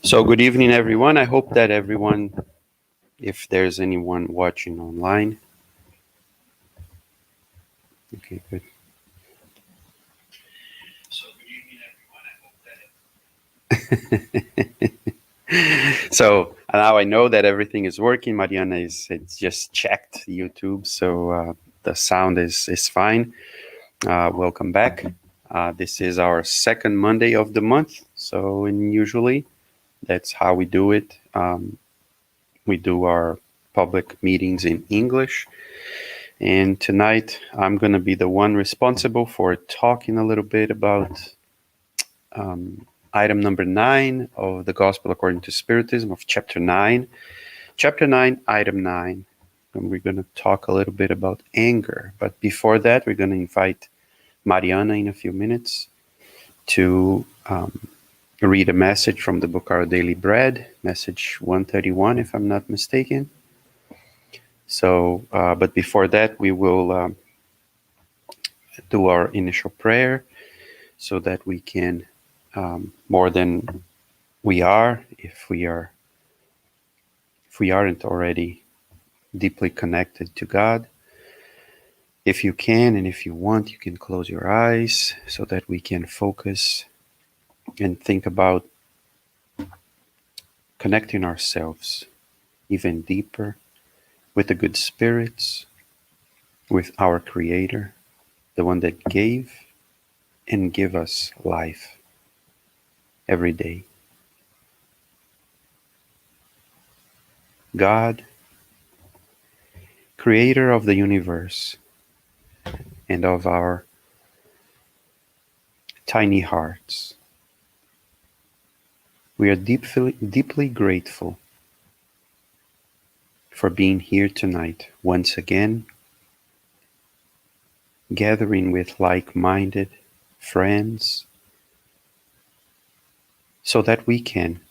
So good evening, everyone. I hope that everyone, if there's anyone watching online. Okay, good. So good evening, everyone. I hope that. So now I know that everything is working. Mariana has just checked YouTube, so the sound is fine. Welcome back. This is our second Monday of the month. So usually that's how we do it. We do our public meetings in English. And tonight I'm going to be the one responsible for talking a little bit about item number 9 of the Gospel according to Spiritism of chapter 9. Chapter 9, item 9. And we're going to talk a little bit about anger. But before that, we're going to invite Mariana in a few minutes to read a message from the book Our Daily Bread, message 131, if I'm not mistaken. So, but before that, we will do our initial prayer so that we can, more than we are, if we aren't already deeply connected to God. If you can and if you want, you can close your eyes so that we can focus and think about connecting ourselves even deeper with the good spirits, with our Creator, the one that gave and give us life every day. God, Creator of the universe and of our tiny hearts, we are deeply grateful for being here tonight once again, gathering with like-minded friends so that we can,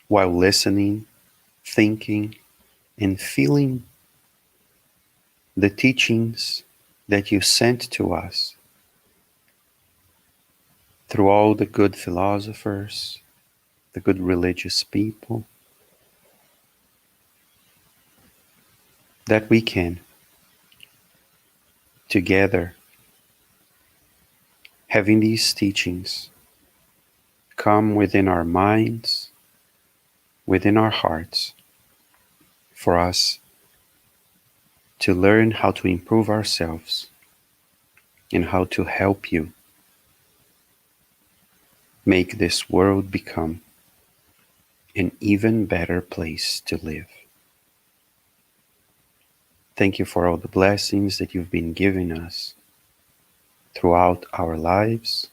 while listening, thinking, and feeling the teachings that you sent to us through all the good philosophers, the good religious people, that we can together, having these teachings come within our minds, within our hearts, for us to learn how to improve ourselves and how to help you make this world become an even better place to live. Thank you for all the blessings that you've been giving us throughout our lives.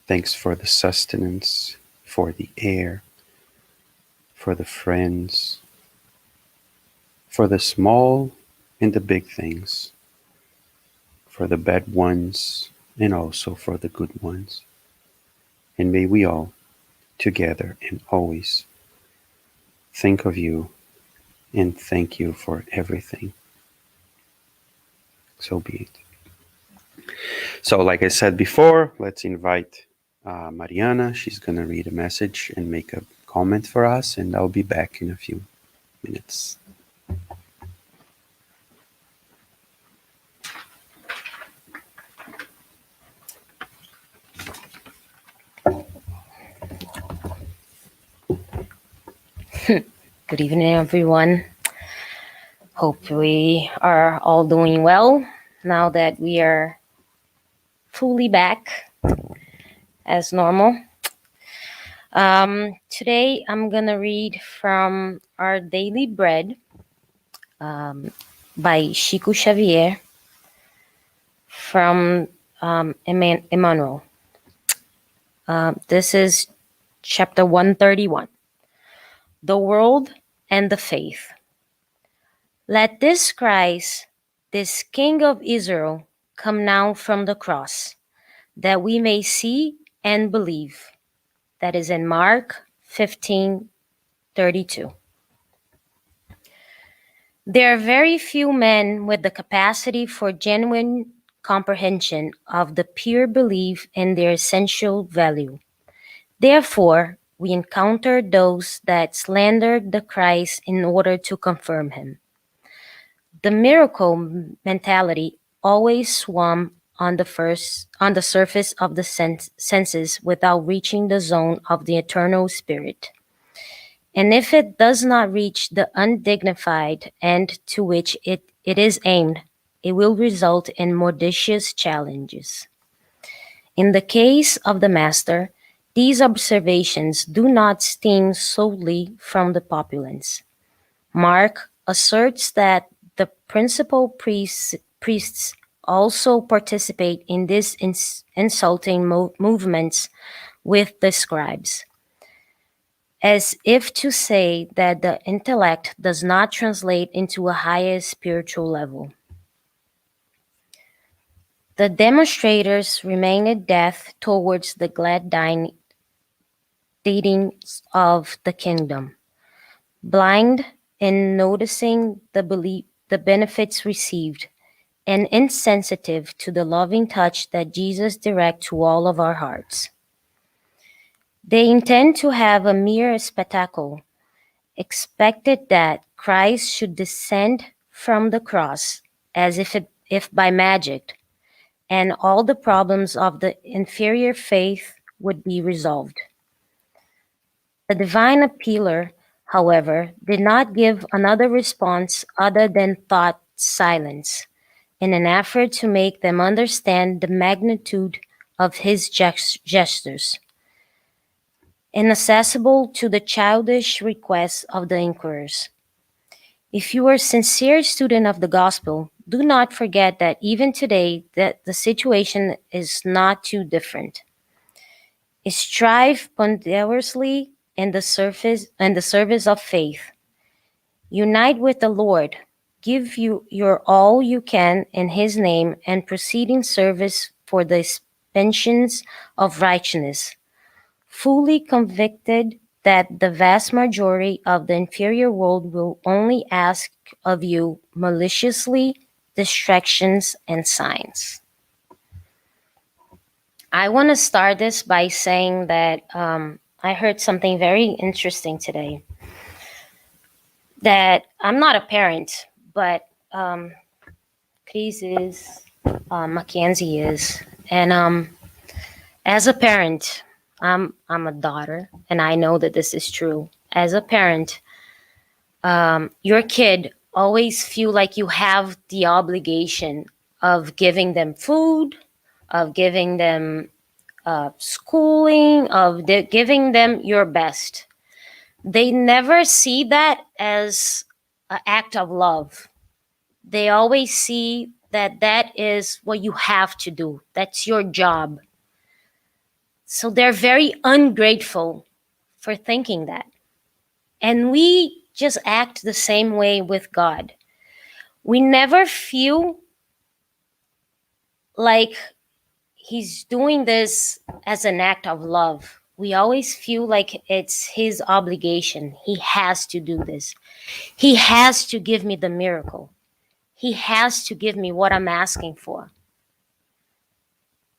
Thanks for the sustenance, for the air, for the friends, for the small and the big things, for the bad ones and also for the good ones. And may we all, together and always, think of you and thank you for everything. So be it. So like I said before, let's invite Mariana. She's going to read a message and make a comment for us, and I'll be back in a few minutes. Good evening, everyone. Hope we are all doing well now that we are fully back as normal. Today, I'm going to read from Our Daily Bread by Chico Xavier from Emmanuel. This is chapter 131, The World and the Faith. Let this Christ, this King of Israel, come now from the cross, that we may see and believe. That is in Mark 15:32. There are very few men with the capacity for genuine comprehension of the pure belief in their essential value. Therefore, we encounter those that slandered the Christ in order to confirm him. The miracle mentality always swam on the surface of the senses without reaching the zone of the eternal spirit. And if it does not reach the undignified end to which it is aimed, it will result in morticious challenges. In the case of the Master, these observations do not stem solely from the populace. Mark asserts that the principal priests also participate in these insulting movements with the scribes, as if to say that the intellect does not translate into a higher spiritual level. The demonstrators remained deaf towards the glad tidings of the kingdom, blind in noticing the benefits received, and insensitive to the loving touch that Jesus directs to all of our hearts. They intend to have a mere spectacle, expected that Christ should descend from the cross as if by magic, and all the problems of the inferior faith would be resolved. The divine appealer, however, did not give another response other than thought silence, in an effort to make them understand the magnitude of his gestures, inaccessible to the childish requests of the inquirers. If you are a sincere student of the gospel, do not forget that even today that the situation is not too different. Strive ponderously in the service of faith. Unite with the Lord. Give your all you can in his name and proceed in service for the expansions of righteousness, fully convicted that the vast majority of the inferior world will only ask of you maliciously distractions and signs. I want to start this by saying that I heard something very interesting today. That I'm not a parent, but Chris is, Mackenzie is, and as a parent, I'm a daughter, and I know that this is true. As a parent, your kid always feel like you have the obligation of giving them food, of giving them schooling, of giving them your best. They never see that as an act of love. They always see that that is what you have to do. That's your job. So they're very ungrateful for thinking that. And we just act the same way with God. We never feel like he's doing this as an act of love. We always feel like it's his obligation. He has to do this. He has to give me the miracle. He has to give me what I'm asking for.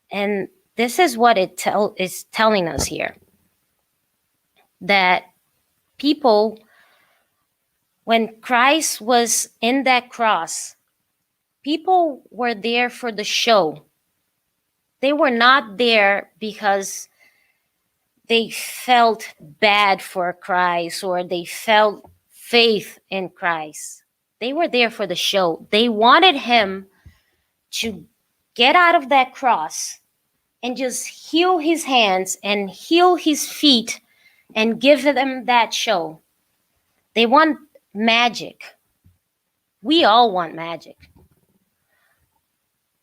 And this is what it is telling us here. That people, when Christ was in that cross, people were there for the show. They were not there because they felt bad for Christ or they felt faith in Christ. They were there for the show. They wanted him to get out of that cross and just heal his hands and heal his feet and give them that show. They want magic. We all want magic.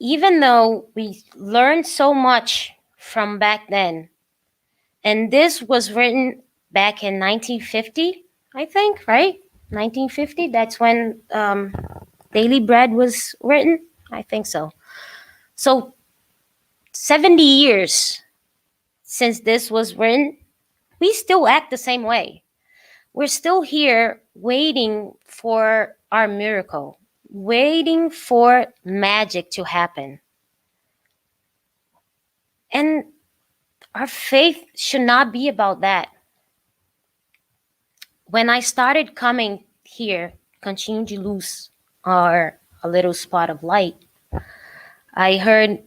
Even though we learned so much from back then, and this was written back in 1950, I think, right? 1950, that's when Daily Bread was written. I think so. So 70 years since this was written, we still act the same way. We're still here waiting for our miracle, waiting for magic to happen. And our faith should not be about that. When I started coming here, Continue de Luz, or A Little Spot of Light, I heard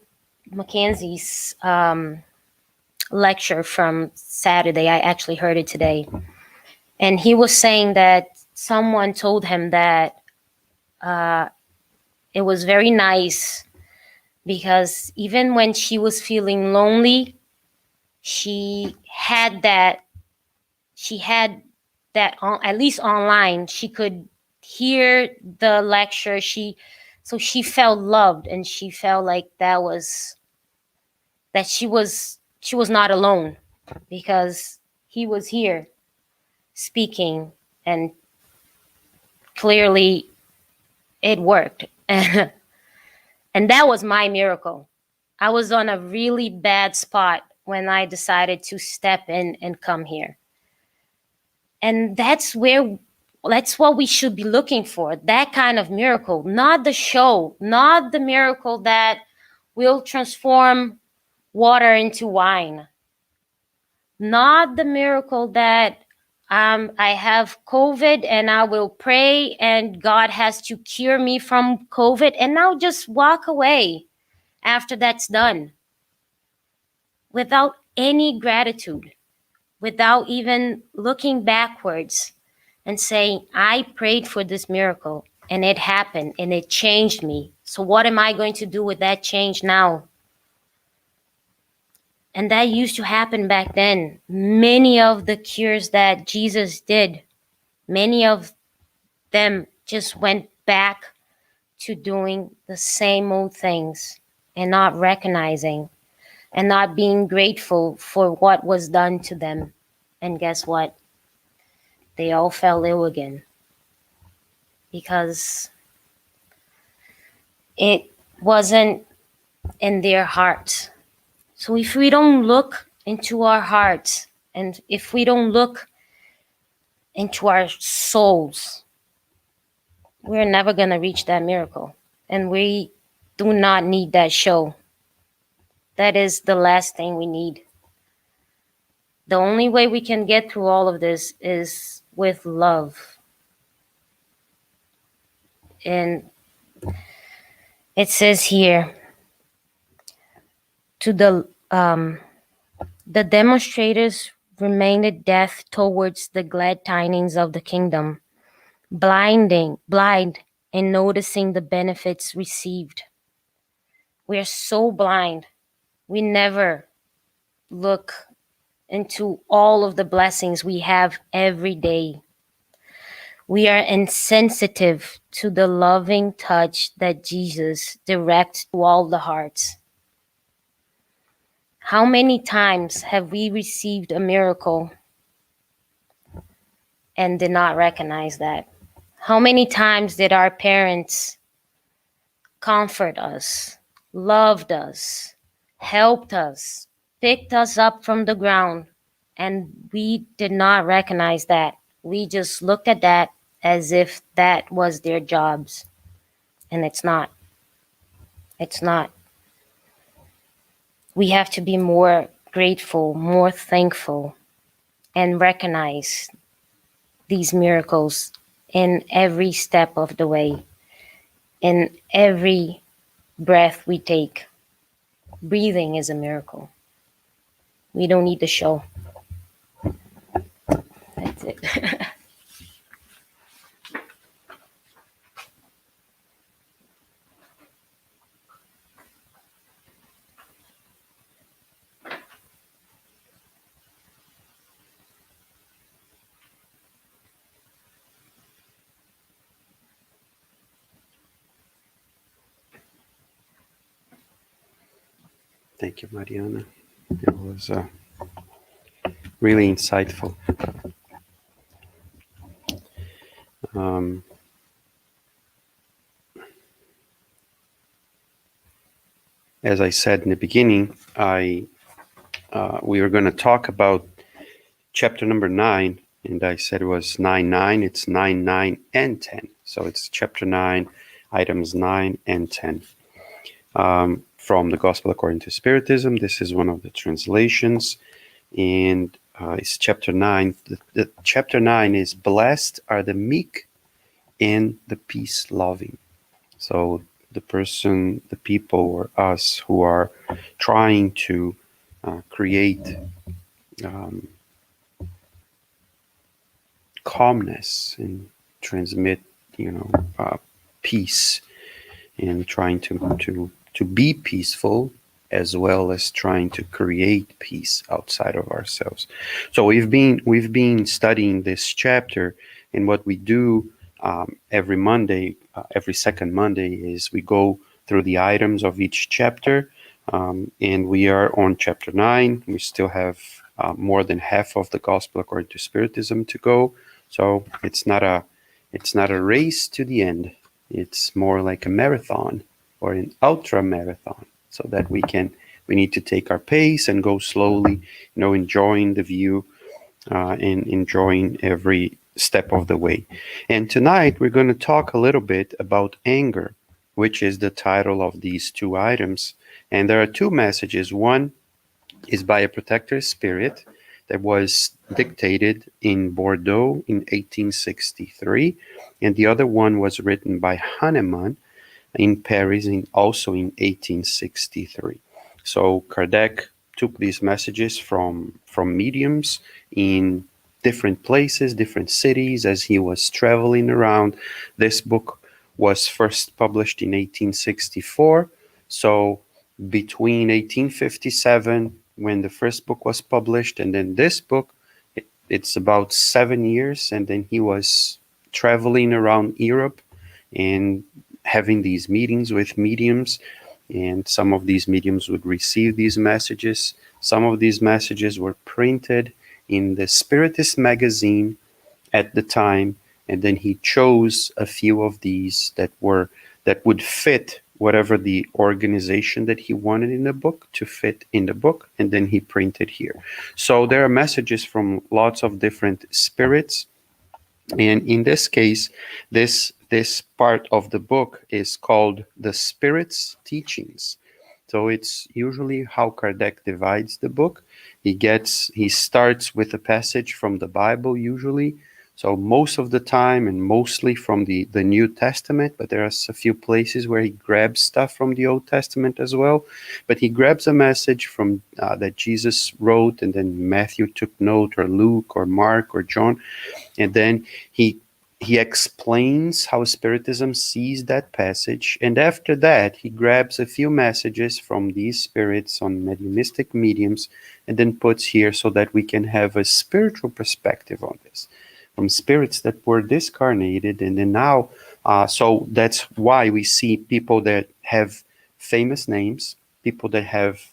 Mackenzie's lecture from Saturday. I actually heard it today. And he was saying that someone told him that it was very nice because even when she was feeling lonely, she had that on, at least online, she could hear the lecture. So she felt loved, and she felt like she was not alone because he was here speaking, and clearly it worked. And that was my miracle. I was on a really bad spot when I decided to step in and come here. And that's what we should be looking for, that kind of miracle, not the show, not the miracle that will transform water into wine, not the miracle that I have COVID and I will pray and God has to cure me from COVID and I'll just walk away after that's done without any gratitude, without even looking backwards and saying, I prayed for this miracle and it happened and it changed me. So what am I going to do with that change now? And that used to happen back then. Many of the cures that Jesus did, many of them just went back to doing the same old things and not recognizing and not being grateful for what was done to them. And guess what? They all fell ill again because it wasn't in their hearts. So if we don't look into our hearts and if we don't look into our souls, we're never going to reach that miracle. And we do not need that show. That is the last thing we need. The only way we can get through all of this is with love. And it says here, to the demonstrators remained deaf towards the glad tidings of the kingdom, blind in noticing the benefits received. We are so blind. We never look into all of the blessings we have every day. We are insensitive to the loving touch that Jesus directs to all the hearts. How many times have we received a miracle and did not recognize that? How many times did our parents comfort us, loved us, helped us, picked us up from the ground, and we did not recognize that? We just looked at that as if that was their jobs, and it's not. It's not. We have to be more grateful, more thankful, and recognize these miracles in every step of the way, in every breath we take. Breathing is a miracle. We don't need the show. it. Thank you, Mariana. It was really insightful. Um, as I said in the beginning, we were going to talk about chapter number 9, and I said it was 9:9. It's 9:9 and 10. So it's chapter 9, items 9 and 10. From the Gospel according to Spiritism. This is one of the translations, and it's chapter 9. The chapter 9 is Blessed are the meek and the peace loving. So the person, the people, or us who are trying to create calmness and transmit, peace, and trying to be peaceful, as well as trying to create peace outside of ourselves. So we've been studying this chapter, and what we do every Monday, every second Monday, is we go through the items of each chapter, and we are on chapter 9. We still have more than half of the Gospel according to Spiritism to go. So it's not a race to the end. It's more like a marathon or an ultra marathon, so that we need to take our pace and go slowly, enjoying the view and enjoying every step of the way. And tonight we're going to talk a little bit about anger, which is the title of these two items. And there are two messages. One is by a protector spirit that was dictated in Bordeaux in 1863, and the other one was written by Hahnemann in Paris also in 1863. So Kardec took these messages from mediums in different places, different cities, as he was traveling around. This book was first published in 1864. So between 1857, when the first book was published, and then this book, it's about 7 years, and then he was traveling around Europe and having these meetings with mediums, and some of these mediums would receive these messages. Some of these messages were printed in the Spiritist magazine at the time, and then he chose a few of these that would fit whatever the organization that he wanted in the book to fit in the book, and then he printed here. So there are messages from lots of different spirits, and in this case, this part of the book is called the Spirit's Teachings. So it's usually how Kardec divides the book. He starts with a passage from the Bible usually. So most of the time, and mostly from the New Testament, but there are a few places where he grabs stuff from the Old Testament as well. But he grabs a message from that Jesus wrote, and then Matthew took note, or Luke, or Mark, or John, and then he explains how Spiritism sees that passage, and after that he grabs a few messages from these spirits on mediumistic mediums, and then puts here so that we can have a spiritual perspective on this, from spirits that were discarnated, and then now, so that's why we see people that have famous names, people that have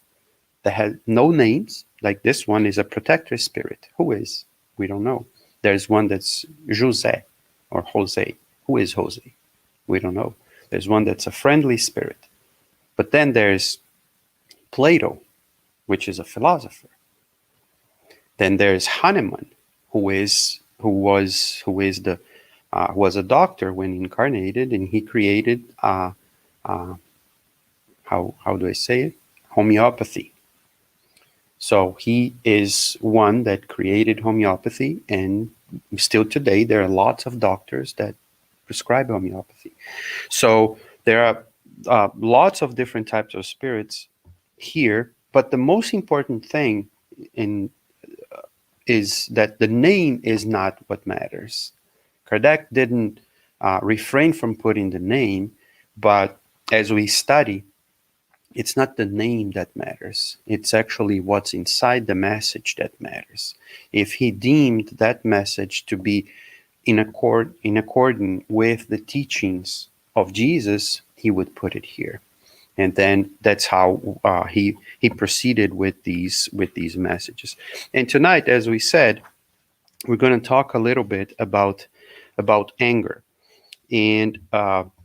no names, like this one is a protector spirit. Who is? We don't know. There's one that's Jose or Jose. Who is Jose? We don't know. There's one that's a friendly spirit. But then there's Plato, which is a philosopher. Then there's Hahnemann, who was a doctor when incarnated, and he created how do I say it? Homeopathy. So he is one that created homeopathy, and still today there are lots of doctors that prescribe homeopathy. So there are lots of different types of spirits here, but the most important thing is that the name is not what matters. Kardec didn't refrain from putting the name, but as we study, it's not the name that matters. It's actually what's inside the message that matters. If he deemed that message to be in accordance with the teachings of Jesus, he would put it here. And then that's how he proceeded with these messages. And tonight, as we said, we're going to talk a little bit about anger, and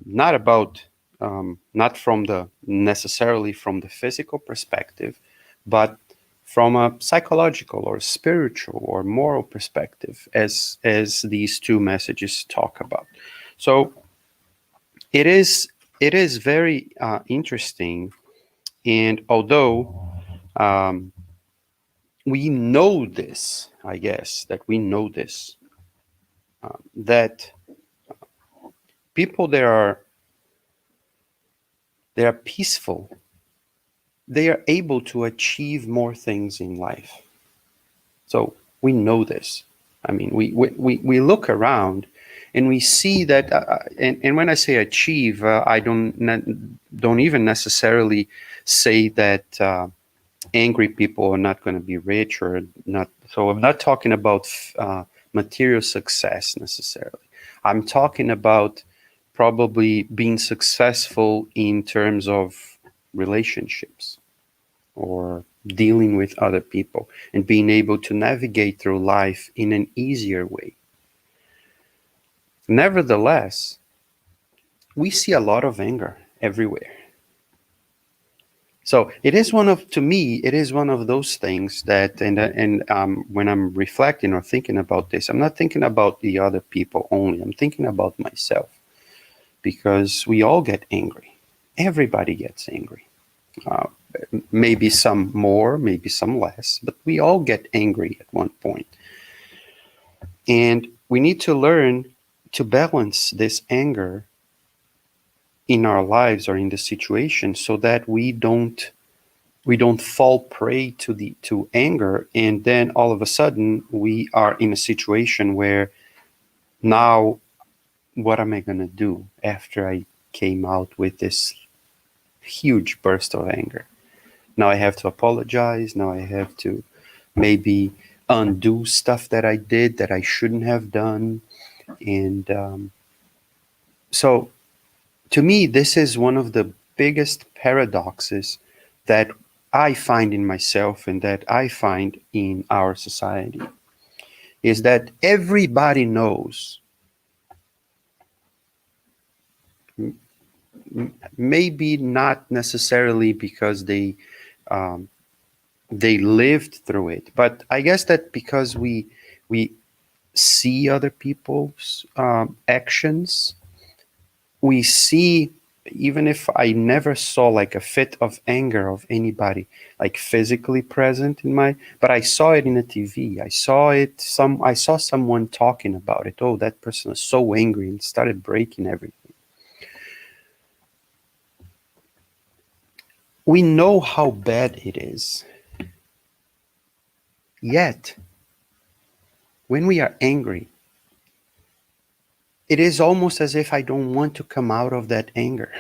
not about not from the necessarily from the physical perspective, but from a psychological or spiritual or moral perspective, as these two messages talk about. So it is very interesting, and although um, we know this, I guess that we know this, that people that are peaceful, they are able to achieve more things in life. So we know this. I mean, we look around and we see that, and when I say achieve, I don't even necessarily say that angry people are not going to be rich or not. So I'm not talking about material success necessarily. I'm talking about probably being successful in terms of relationships or dealing with other people and being able to navigate through life in an easier way. Nevertheless, we see a lot of anger everywhere. So it is to me, it is one of those things that, and when I'm reflecting or thinking about this, I'm not thinking about the other people only. I'm thinking about myself, because we all get angry. Everybody gets angry. Uh, Maybe some more, maybe some less, but we all get angry at one point. And we need to learn to balance this anger in our lives or in the situation, so that we don't fall prey to anger, and then all of a sudden we are in a situation where now what am I going to do after I came out with this huge burst of anger? Now I have to apologize. Now I have to maybe undo stuff that I did that I shouldn't have done. And so to me, this is one of the biggest paradoxes that I find in myself and that I find in our society, is that everybody knows, maybe not necessarily because they lived through it, but I guess that because we see other people's actions, we see, even if I never saw like a fit of anger of anybody like physically present in my, but I saw it in a TV. I saw someone talking about it. Oh, that person was so angry and started breaking everything. We know how bad it is. Yet, when we are angry, it is almost as if I don't want to come out of that anger.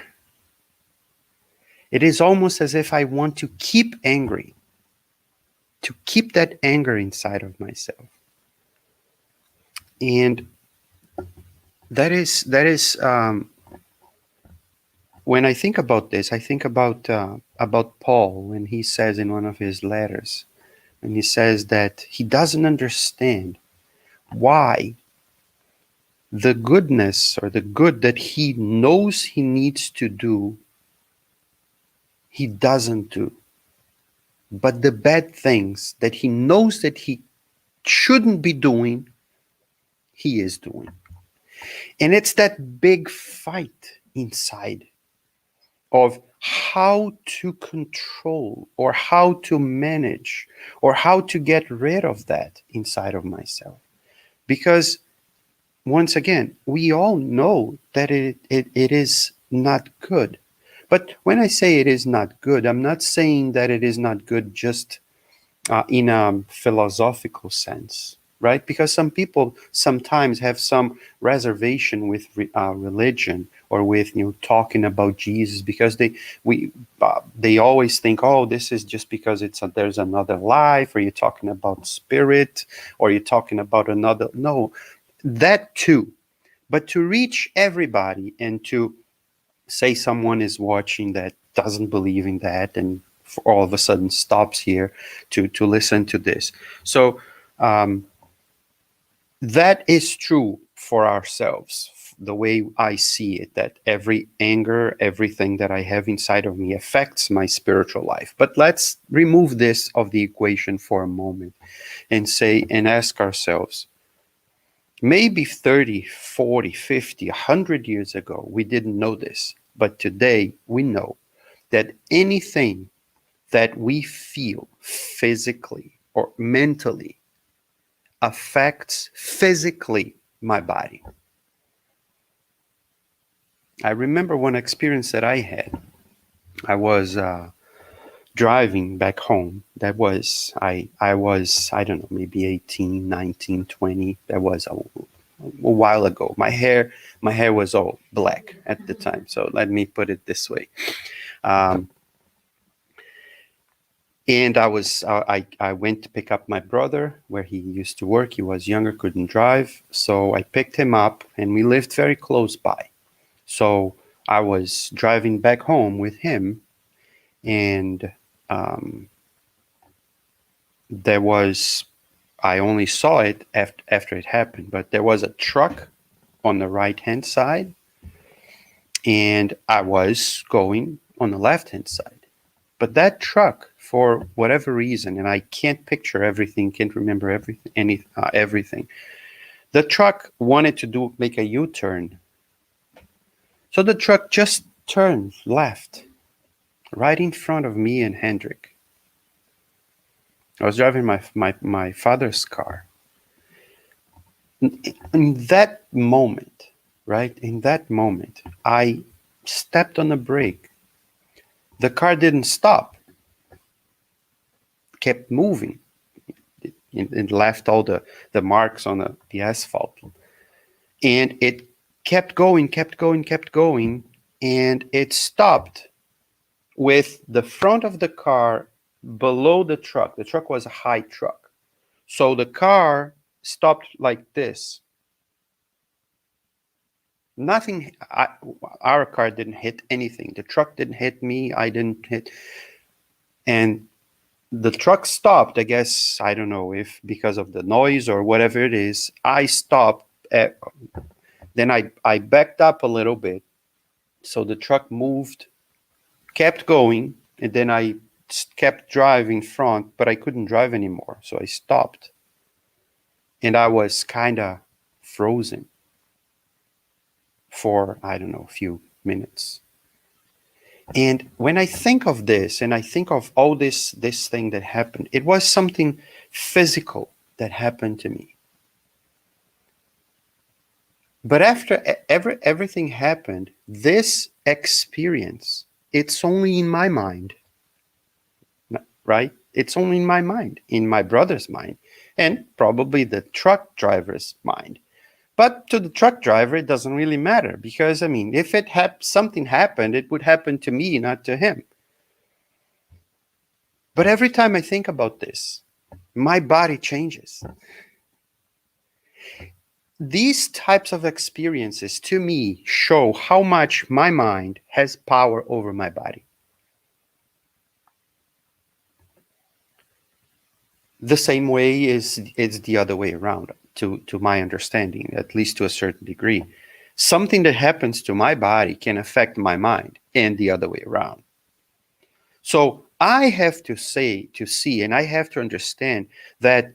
It is almost as if I want to keep angry, to keep that anger inside of myself. And that is when I think about this, I think about Paul when he says in one of his letters, and he says that he doesn't understand why the goodness or the good that he knows he needs to do, he doesn't do. But the bad things that he knows that he shouldn't be doing, he is doing. And it's that big fight inside of how to control or how to manage or how to get rid of that inside of myself. Because once again, we all know that it is not good. But when I say it is not good, I'm not saying that it is not good just in a philosophical sense, right? Because some people sometimes have some reservation with religion or with talking about Jesus, because they always think, oh, this is just because there's another life, or you're talking about spirit, or you're talking about another. No, that too, but to reach everybody and to say someone is watching that doesn't believe in that, and all of a sudden stops here to listen to this. So that is true for ourselves, the way I see it, that every anger, everything that I have inside of me affects my spiritual life. But let's remove this of the equation for a moment and say and ask ourselves, maybe 30, 40, 50, 100 years ago, we didn't know this. But today we know that anything that we feel physically or mentally affects physically my body. I remember one experience that I had. I was driving back home. I was, I don't know, maybe 18, 19, 20. That was a while ago. My hair was all black at the time. So let me put it this way. Um, and I went to pick up my brother where he used to work. He was younger, couldn't drive. So I picked him up, and we lived very close by. So I was driving back home with him, and um, there was, I only saw it after it happened, but there was a truck on the right hand side, and I was going on the left hand side. But that truck, for whatever reason, and I can't picture everything, can't remember everything. The truck wanted to make a U-turn. So the truck just turned left, right in front of me and Hendrik. I was driving my father's car. In that moment, right? In that moment, I stepped on the brake. The car didn't stop, kept moving. It left all the marks on the asphalt. And it kept going, kept going, kept going. And it stopped with the front of the car below the truck. The truck was a high truck. So the car stopped like this. Nothing, our car didn't hit anything. The truck didn't hit me. I didn't hit. And the truck stopped, I guess, I don't know if because of the noise or whatever it is. I stopped. Then I backed up a little bit. So the truck moved, kept going, and then I kept driving front, but I couldn't drive anymore. So I stopped. And I was kind of frozen for, I don't know, a few minutes. And when I think of this, and I think of all this thing that happened, it was something physical that happened to me. But after everything happened, this experience, it's only in my mind, right? It's only in my mind, in my brother's mind, and probably the truck driver's mind. But to the truck driver, it doesn't really matter, because, I mean, if something happened, it would happen to me, not to him. But every time I think about this, my body changes. These types of experiences, to me, show how much my mind has power over my body. The same way is it's the other way around, to my understanding, at least to a certain degree. Something that happens to my body can affect my mind, and the other way around. So I have to see, and I have to understand that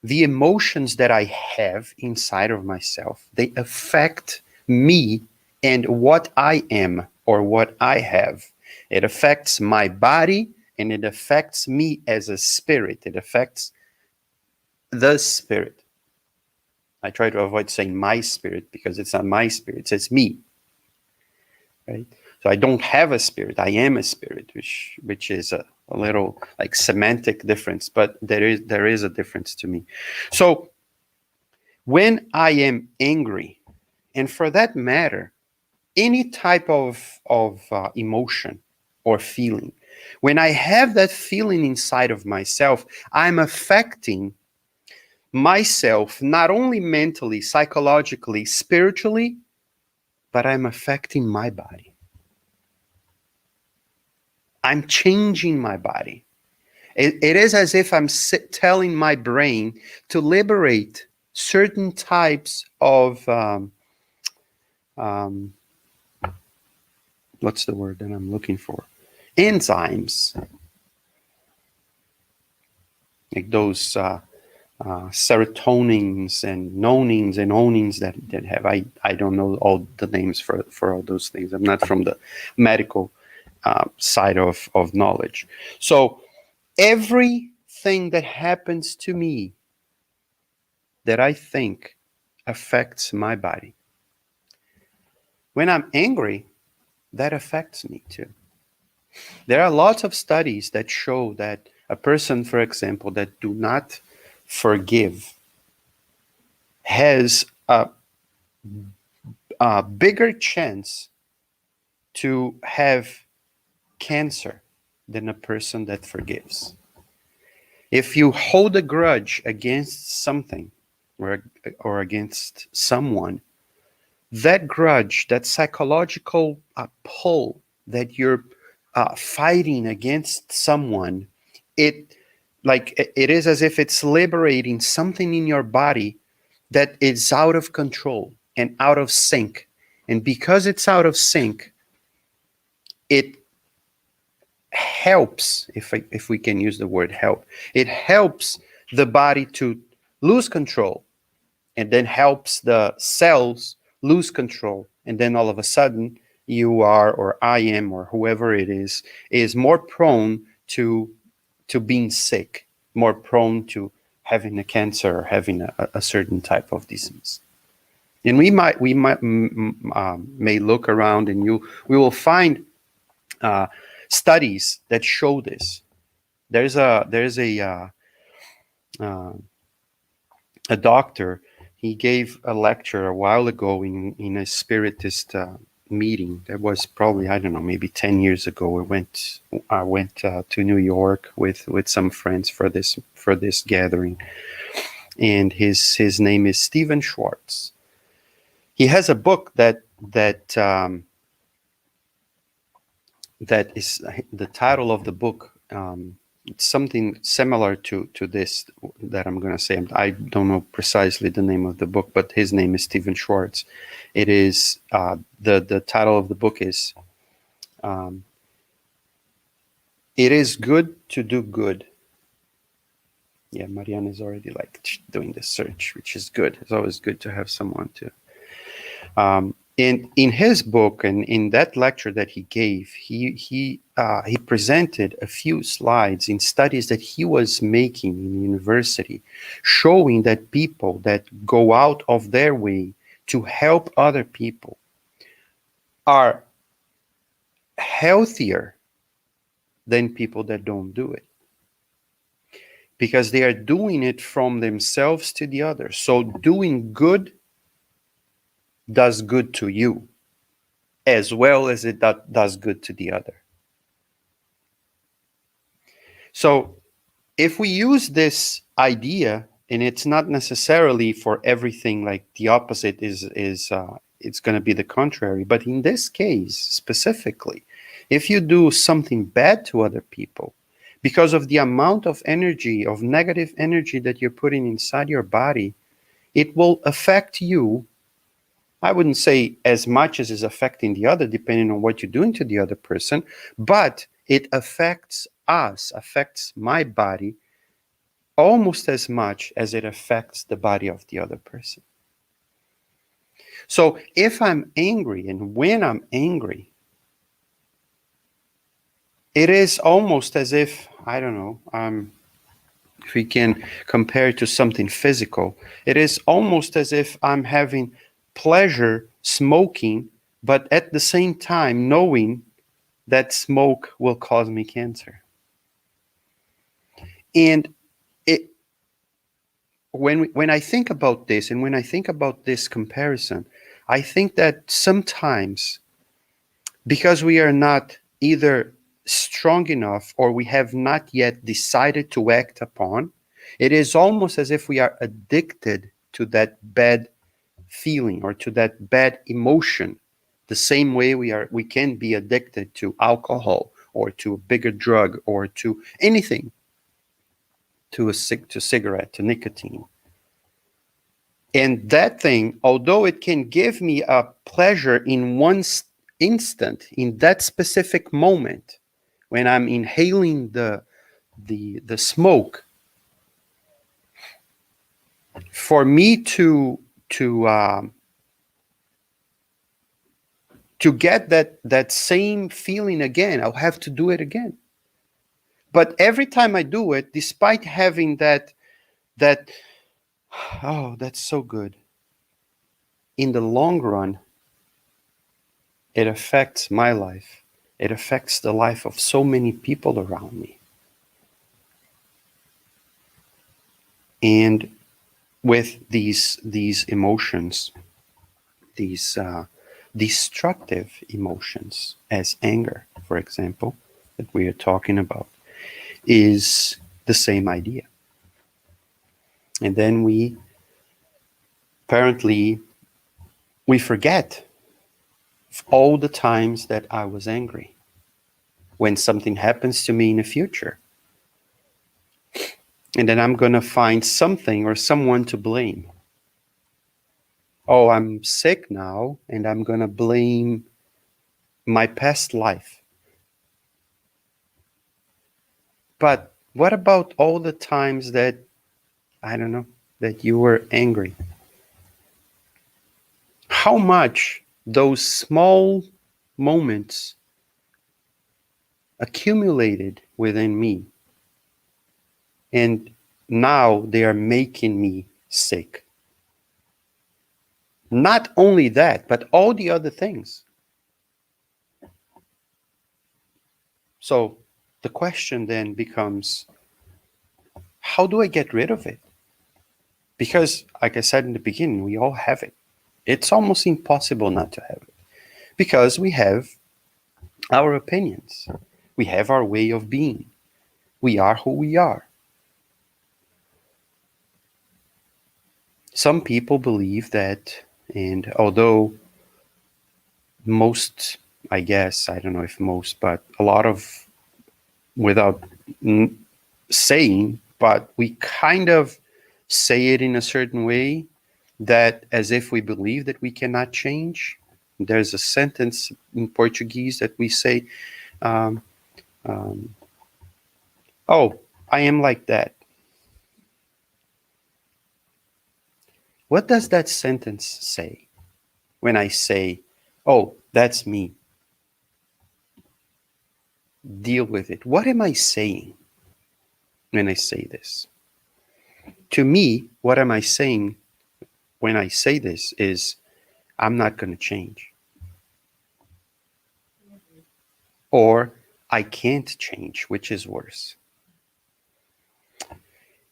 the emotions that I have inside of myself, they affect me and what I am or what I have. It affects my body, and it affects me as a spirit. It affects the spirit. I try to avoid saying my spirit, because it's not my spirit, it's me. right? So I don't have a spirit. I am a spirit, which is a little like semantic difference, but there is a difference to me. So when I am angry, and for that matter, any type of emotion or feeling, when I have that feeling inside of myself, I'm affecting myself not only mentally, psychologically, spiritually, but I'm affecting my body. I'm changing my body. It is as if I'm telling my brain to liberate certain types of um, what's the word that I'm looking for? Enzymes, like those serotonins and nonins and onins that have. I don't know all the names for all those things. I'm not from the medical side of knowledge. So everything that happens to me that I think affects my body. When I'm angry, that affects me too. There are lots of studies that show that a person, for example, that do not forgive has a bigger chance to have cancer than a person that forgives. If you hold a grudge against something or against someone, that grudge, that psychological pull that you're fighting against someone, it it is as if it's liberating something in your body that is out of control and out of sync. And because it's out of sync, it helps, if we can use the word help, it helps the body to lose control, and then helps the cells lose control. And then all of a sudden, you are, or I am, or whoever it is more prone to being sick, more prone to having a cancer or having a certain type of disease. And may look around, and we will find studies that show this. There's a doctor. He gave a lecture a while ago in a spiritist meeting. That was probably, I don't know, maybe 10 years ago. I went to New York with some friends for this gathering, and his name is Stephen Schwartz. He has a book that is the title of the book. It's something similar to this that I'm going to say. I don't know precisely the name of the book, but his name is Stephen Schwartz. It is the title of the book is "It is Good to Do Good." Yeah, Mariana is already like doing the search, which is good. It's always good to have someone to. In his book and in that lecture that he gave, he presented a few slides in studies that he was making in university, showing that people that go out of their way to help other people are healthier than people that don't do it, because they are doing it from themselves to the others. So doing good does good to you as well as it does good to the other. So if we use this idea, and it's not necessarily for everything, like the opposite is it's going to be the contrary, but in this case specifically, if you do something bad to other people, because of the amount of energy, of negative energy that you're putting inside your body, it will affect you. I wouldn't say as much as is affecting the other, depending on what you're doing to the other person, but it affects us, affects my body almost as much as it affects the body of the other person. So if I'm angry, and when I'm angry, it is almost as if, I don't know, if we can compare it to something physical, it is almost as if I'm having pleasure smoking but at the same time knowing that smoke will cause me cancer. And it, when I think about this, and when I think about this comparison, I think that sometimes, because we are not either strong enough or we have not yet decided to act upon, it is almost as if we are addicted to that bad feeling or to that bad emotion, the same way we can be addicted to alcohol or to a bigger drug or to anything, to cigarette, to nicotine. And that thing, although it can give me a pleasure in one instant, in that specific moment, when I'm inhaling the smoke, for me to get that same feeling again, I'll have to do it again. But every time I do it, despite having that oh, that's so good, in the long run, it affects my life. It affects the life of so many people around me. And with these emotions, these destructive emotions, as anger, for example, that we are talking about, is the same idea. And then we apparently forget all the times that I was angry when something happens to me in the future. And then I'm going to find something or someone to blame. Oh, I'm sick now, and I'm going to blame my past life. But what about all the times that, I don't know, that you were angry? How much those small moments accumulated within me, and now they are making me sick. Not only that, but all the other things. So the question then becomes, how do I get rid of it? Because, like I said in the beginning, we all have it. It's almost impossible not to have it. Because we have our opinions. We have our way of being. We are who we are. Some people believe that, and although most, I guess, I don't know if most, but a lot of, without saying, but we kind of say it in a certain way, that as if we believe that we cannot change. There's a sentence in Portuguese that we say, um, um, oh, I am like that. What does that sentence say when I say, oh, that's me? Deal with it. What am I saying when I say this? To me, what am I saying when I say this is, I'm not going to change. Or I can't change, which is worse.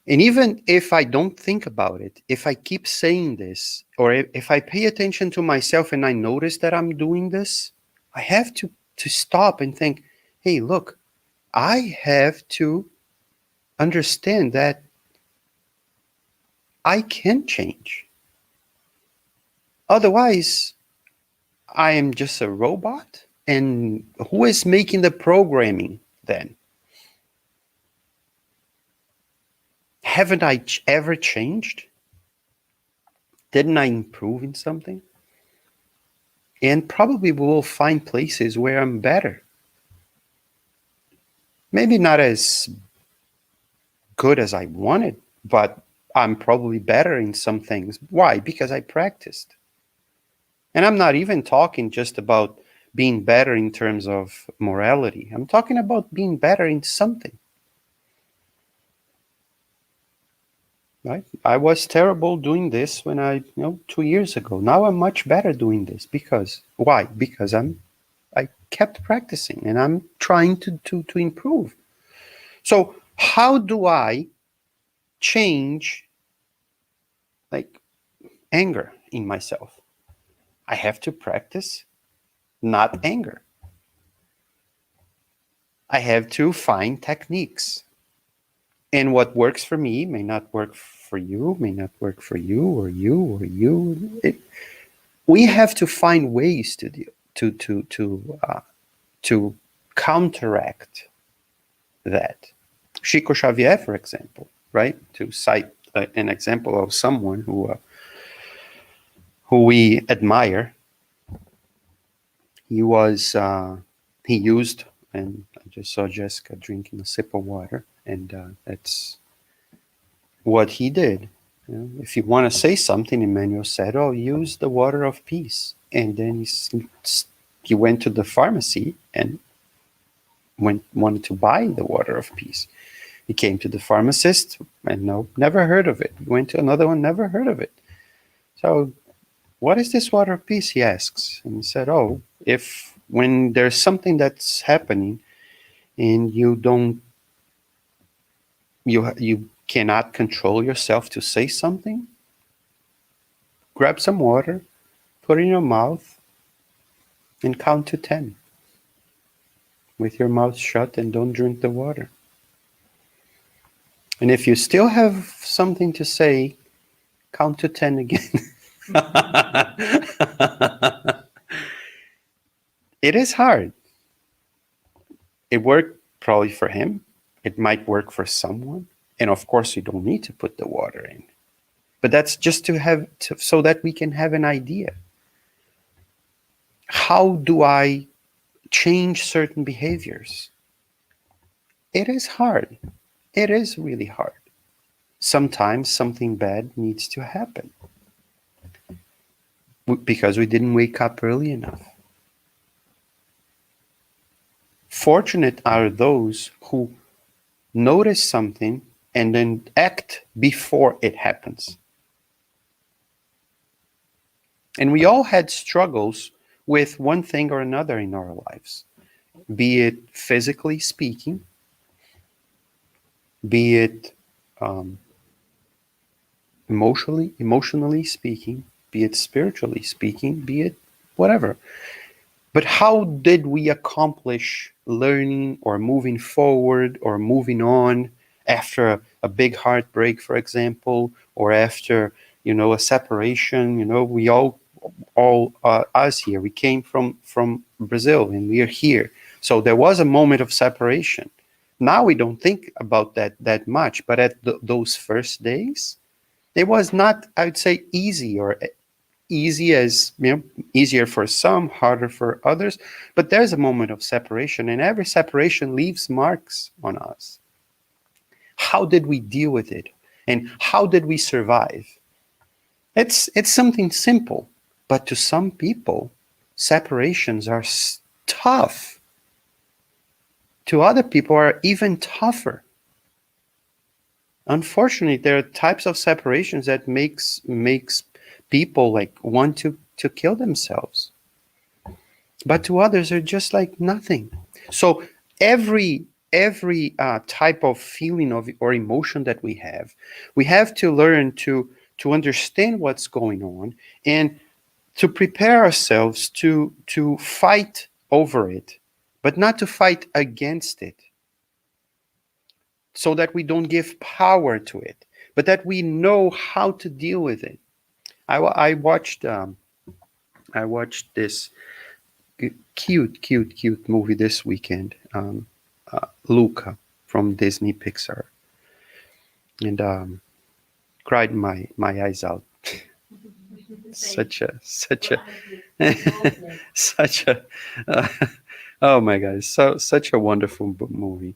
And even if I don't think about it, if I keep saying this, or if I pay attention to myself and I notice that I'm doing this, I have to stop and think, hey, look, I have to understand that I can change. Otherwise, I am just a robot. And who is making the programming then? Haven't I ever changed? Didn't I improve in something? And probably we will find places where I'm better. Maybe not as good as I wanted, but I'm probably better in some things. Why? Because I practiced. And I'm not even talking just about being better in terms of morality. I'm talking about being better in something. right? I was terrible doing this when 2 years ago. Now I'm much better doing this. Because why? Because I kept practicing and I'm trying to improve. So how do I change like anger in myself? I have to practice not anger. I have to find techniques. And what works for me may not work for you, may not work for you or you or you. We have to find ways to deal to counteract that. Chico Xavier, for example, right? To cite an example of someone who we admire, he used, and I just saw Jessica drinking a sip of water, and that's what he did. You know, if you want to say something, Emmanuel said, "Oh, use the water of peace." And then he went to the pharmacy and wanted to buy the water of peace. He came to the pharmacist and no, never heard of it. He went to another one, never heard of it. So, what is this water of peace? He asks, and he said, "Oh, if when there's something that's happening and you cannot control yourself to say something, grab some water, put it in your mouth, and count to 10 with your mouth shut and don't drink the water. And if you still have something to say, count to 10 again." It is hard. It worked probably for him. It might work for someone. And of course, you don't need to put the water in. But that's just so that we can have an idea. How do I change certain behaviors? It is hard. It is really hard. Sometimes something bad needs to happen because we didn't wake up early enough. Fortunate are those who notice something and then act before it happens. And we all had struggles with one thing or another in our lives, be it physically speaking, be it emotionally speaking, be it spiritually speaking, be it whatever. But how did we accomplish learning or moving forward or moving on after a big heartbreak, for example, or after, a separation? We all us here, we came from Brazil and we are here. So there was a moment of separation. Now we don't think about that much, but at those first days, it was not, I would say, easy, or easy as, easier for some, harder for others. But there's a moment of separation, and every separation leaves marks on us. How did we deal with it? And how did we survive? It's something simple, but to some people, separations are tough. To other people are even tougher. Unfortunately, there are types of separations that makes people like want to kill themselves. But to others, they're just like nothing. So every type of feeling or emotion that we have to learn to understand what's going on and to prepare ourselves to fight over it, but not to fight against it, so that we don't give power to it, but that we know how to deal with it. I watched this cute movie this weekend, Luca from Disney Pixar, and cried my eyes out. such a such a uh, oh my God, such a wonderful movie.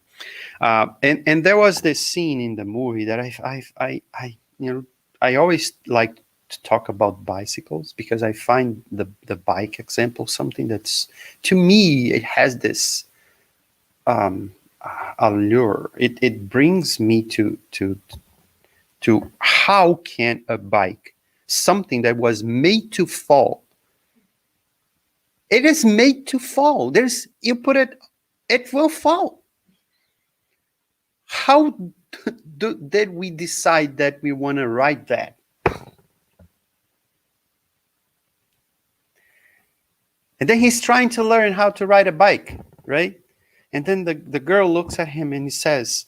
And there was this scene in the movie that I always like to talk about bicycles, because I find the bike example something that's, to me, it has this allure. It brings me to to how can a bike, something that was made to fall, it is made to fall. You put it, it will fall. How did we decide that we want to ride that? And then he's trying to learn how to ride a bike, right? And then the girl looks at him and he says,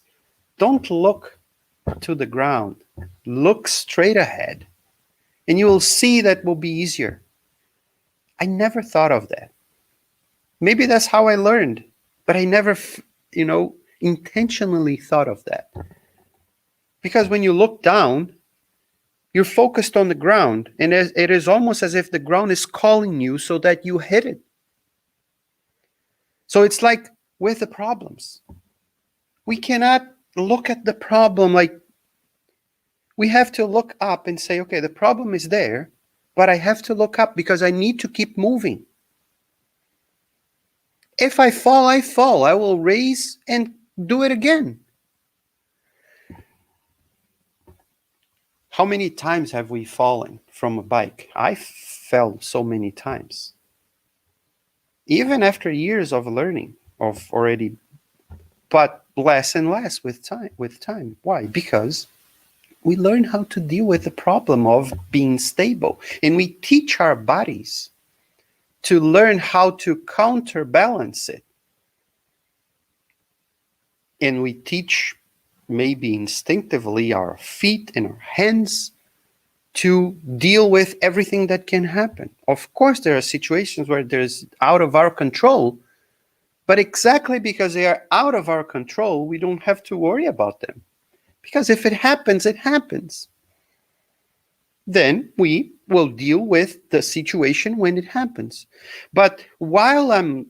don't look to the ground. Look straight ahead. And you will see that will be easier. I never thought of that. Maybe that's how I learned, but I never, intentionally thought of that. Because when you look down, you're focused on the ground, and it is almost as if the ground is calling you so that you hit it. So it's like with the problems. We cannot look at the problem like, we have to look up and say, okay, the problem is there, but I have to look up because I need to keep moving. If I fall, I fall. I will raise and do it again. How many times have we fallen from a bike? I fell so many times. Even after years of learning, of already, but less and less with time. Why? Because we learn how to deal with the problem of being stable. And we teach our bodies to learn how to counterbalance it. And we teach maybe instinctively our feet and our hands to deal with everything that can happen. Of course, there are situations where there's out of our control, but exactly because they are out of our control, we don't have to worry about them. Because if it happens, it happens. Then we will deal with the situation when it happens. But while I'm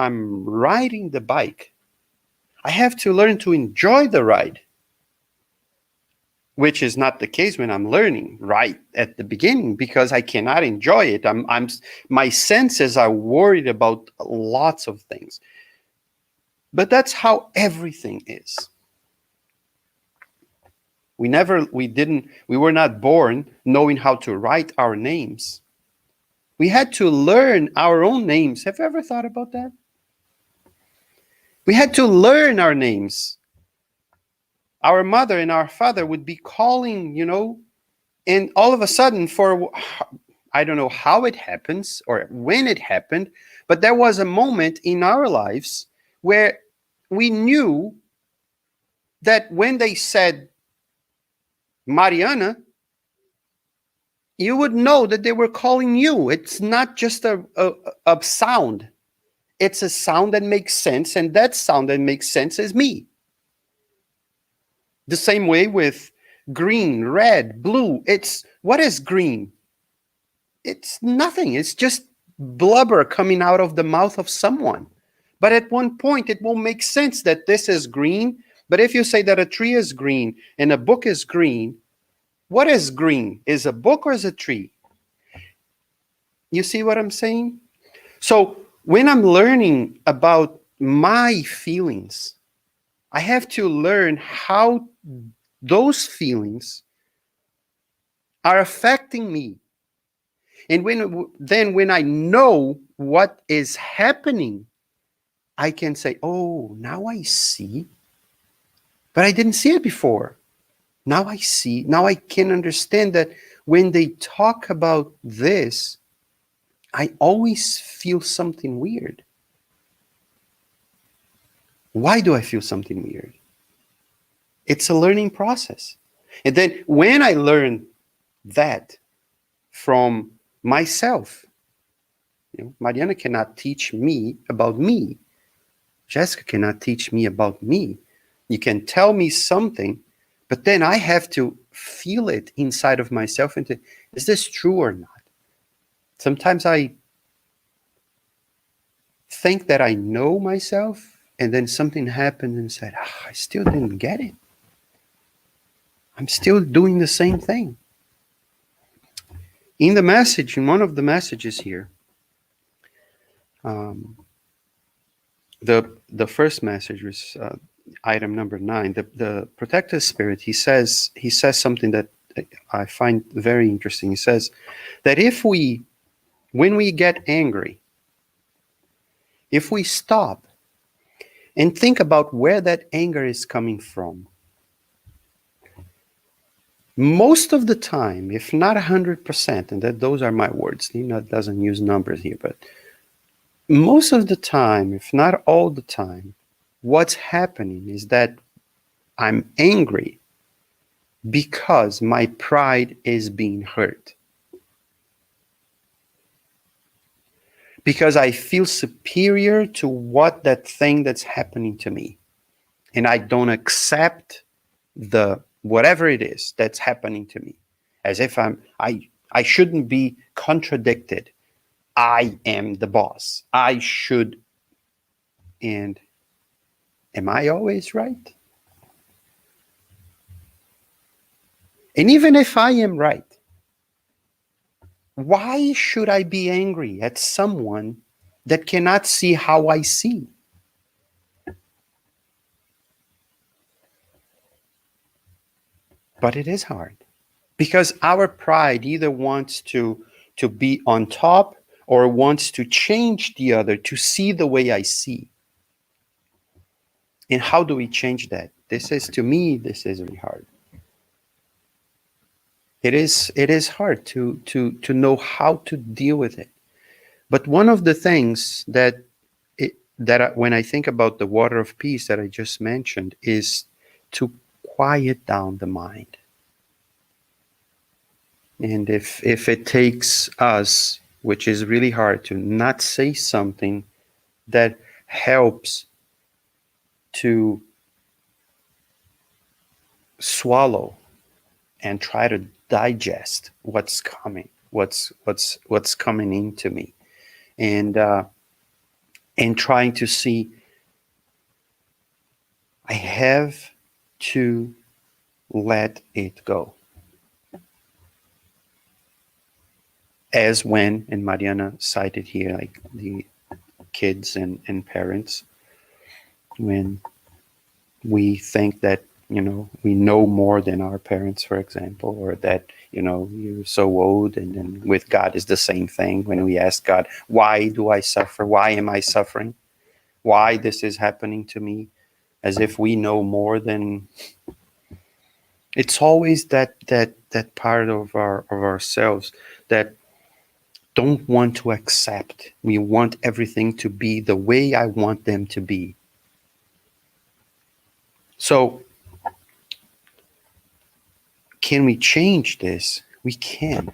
riding the bike, I have to learn to enjoy the ride, which is not the case when I'm learning right at the beginning, because I cannot enjoy it. My senses are worried about lots of things. But that's how everything is. We were not born knowing how to write our names. We had to learn our own names. Have you ever thought about that? We had to learn our names. Our mother and our father would be calling, and all of a sudden, I don't know how it happens or when it happened, but there was a moment in our lives where we knew that when they said Mariana, you would know that they were calling you. It's not just a sound. It's a sound that makes sense, and that sound that makes sense is me. The same way with green, red, blue. What is green? It's nothing. It's just blubber coming out of the mouth of someone. But at one point, it will make sense that this is green. But if you say that a tree is green and a book is green, what is green? Is a book or is a tree? You see what I'm saying? So when I'm learning about my feelings, I have to learn how those feelings are affecting me. And when I know what is happening, I can say, oh, now I see. But I didn't see it before. Now I see. Now I can understand that when they talk about this, I always feel something weird. Why do I feel something weird? It's a learning process. And then when I learn that from myself, Mariana cannot teach me about me. Jessica cannot teach me about me. You can tell me something, but then I have to feel it inside of myself and think, is this true or not? Sometimes I think that I know myself, and then something happened and said, I still didn't get it. I'm still doing the same thing. In one of the messages here, the first message was item number 9, the protective spirit, he says something that I find very interesting. He says that when we get angry, if we stop and think about where that anger is coming from, most of the time, if not 100%, and that those are my words, doesn't use numbers here, but most of the time, if not all the time, what's happening is that I'm angry because my pride is being hurt. Because I feel superior to what that thing that's happening to me. And I don't accept the whatever it is that's happening to me. As if I shouldn't be contradicted. I am the boss. I should. And am I always right? And even if I am right, why should I be angry at someone that cannot see how I see? But it is hard because our pride either wants to be on top or wants to change the other to see the way I see. And how do we change that? To me, this is really hard. It is hard to know how to deal with it. But one of the things when I think about the water of peace that I just mentioned is to quiet down the mind. And if it takes us, which is really hard, to not say something that helps to swallow and try to digest what's coming, what's coming into me, and trying to see, I have to let it go. As when, and Mariana cited here, like the kids and parents, when we think that, we know more than our parents, for example, or that, you're so old, and then with God is the same thing. When we ask God, why do I suffer? Why am I suffering? Why this is happening to me? As if we know more than. It's always that part of ourselves that don't want to accept. We want everything to be the way I want them to be. So, can we change this? We can.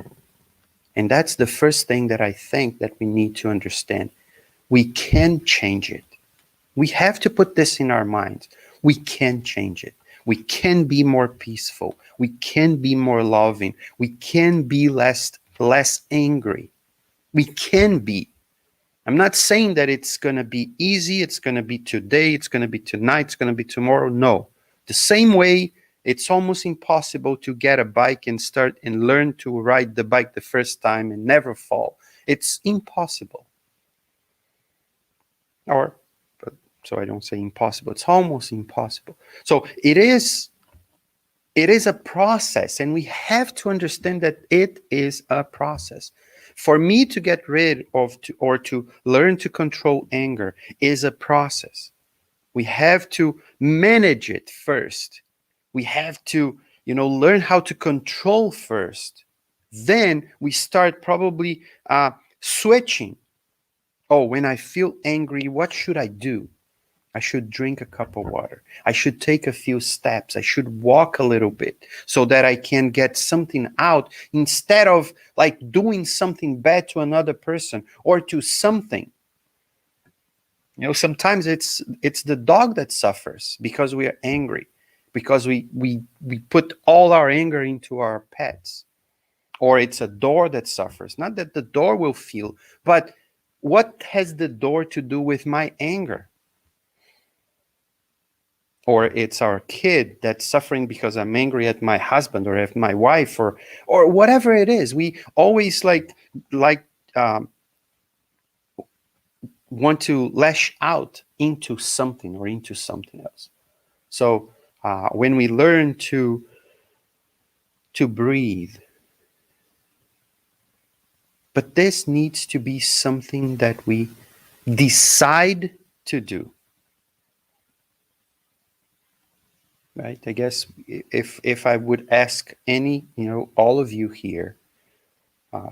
And that's the first thing that I think that we need to understand. We can change it. We have to put this in our minds. We can change it. We can be more peaceful. We can be more loving. We can be less angry. We can be. I'm not saying that it's going to be easy. It's going to be today. It's going to be tonight. It's going to be tomorrow. No. The same way it's almost impossible to get a bike and start and learn to ride the bike the first time and never fall. It's impossible. So I don't say impossible. It's almost impossible. So it is a process, and we have to understand that it is a process. For me to get rid of or to learn to control anger is a process. We have to manage it first. We have to, learn how to control first. Then we start probably switching. Oh, when I feel angry, what should I do? I should drink a cup of water. I should take a few steps. I should walk a little bit so that I can get something out instead of like doing something bad to another person or to something. Sometimes it's the dog that suffers because we are angry, because we put all our anger into our pets. Or it's a door that suffers. Not that the door will feel, but what has the door to do with my anger? Or it's our kid that's suffering because I'm angry at my husband or at my wife or whatever it is. We always want to lash out into something or into something else. So when we learn to breathe, but this needs to be something that we decide to do, right? I guess if I would ask any, all of you here,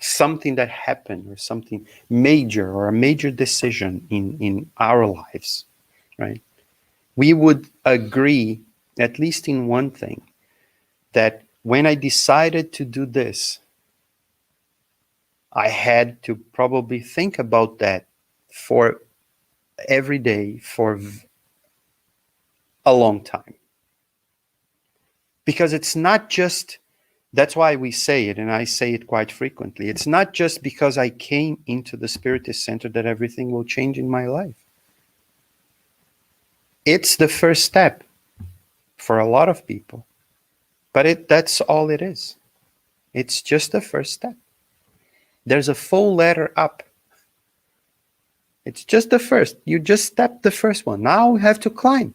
something that happened or something major or a major decision in our lives, right? We would agree, at least in one thing, that when I decided to do this, I had to probably think about that for every day for a long time. Because it's not just, that's why we say it, and I say it quite frequently. It's not just because I came into the Spiritist Center that everything will change in my life. It's the first step for a lot of people. But that's all it is. It's just the first step. There's a full ladder up. It's just the first. You just stepped the first one. Now we have to climb.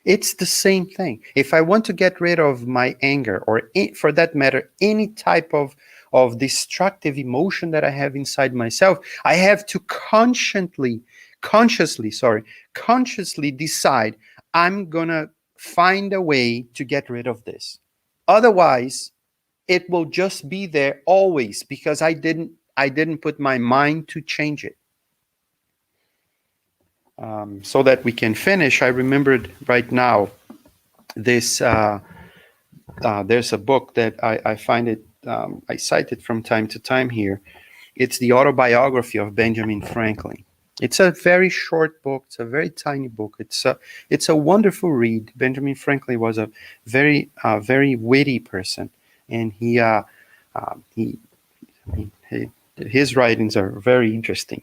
It's the same thing. If I want to get rid of my anger, or for that matter, any type of destructive emotion that I have inside myself, I have to consciously decide I'm gonna find a way to get rid of this. Otherwise, it will just be there always because I didn't put my mind to change it. So that we can finish, I remembered right now this. There's a book that I find it. I cite it from time to time here. It's the autobiography of Benjamin Franklin. It's a very short book. It's a very tiny book. It's a wonderful read. Benjamin Franklin was a very witty person, and his writings are very interesting.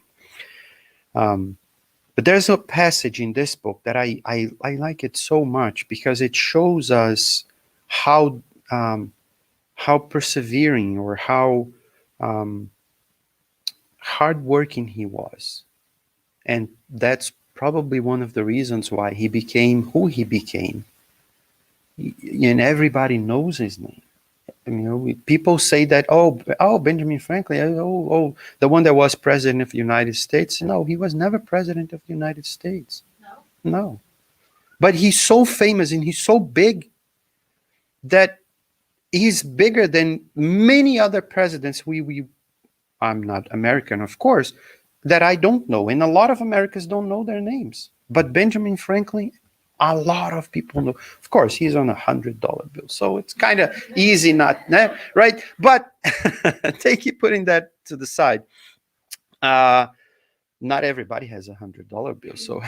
But there's a passage in this book that I like it so much because it shows us how persevering or how hardworking he was. And that's probably one of the reasons why he became who he became. And everybody knows his name. People say that, Benjamin Franklin, the one that was president of the United States. No, he was never president of the United States. No. But he's so famous and he's so big that he's bigger than many other presidents. I'm not American, of course, that I don't know. And a lot of Americans don't know their names. But Benjamin Franklin, a lot of people know. Of course, he's on $100 bill, so it's kind of easy not, right? But putting that to the side. Not everybody has $100 bill, so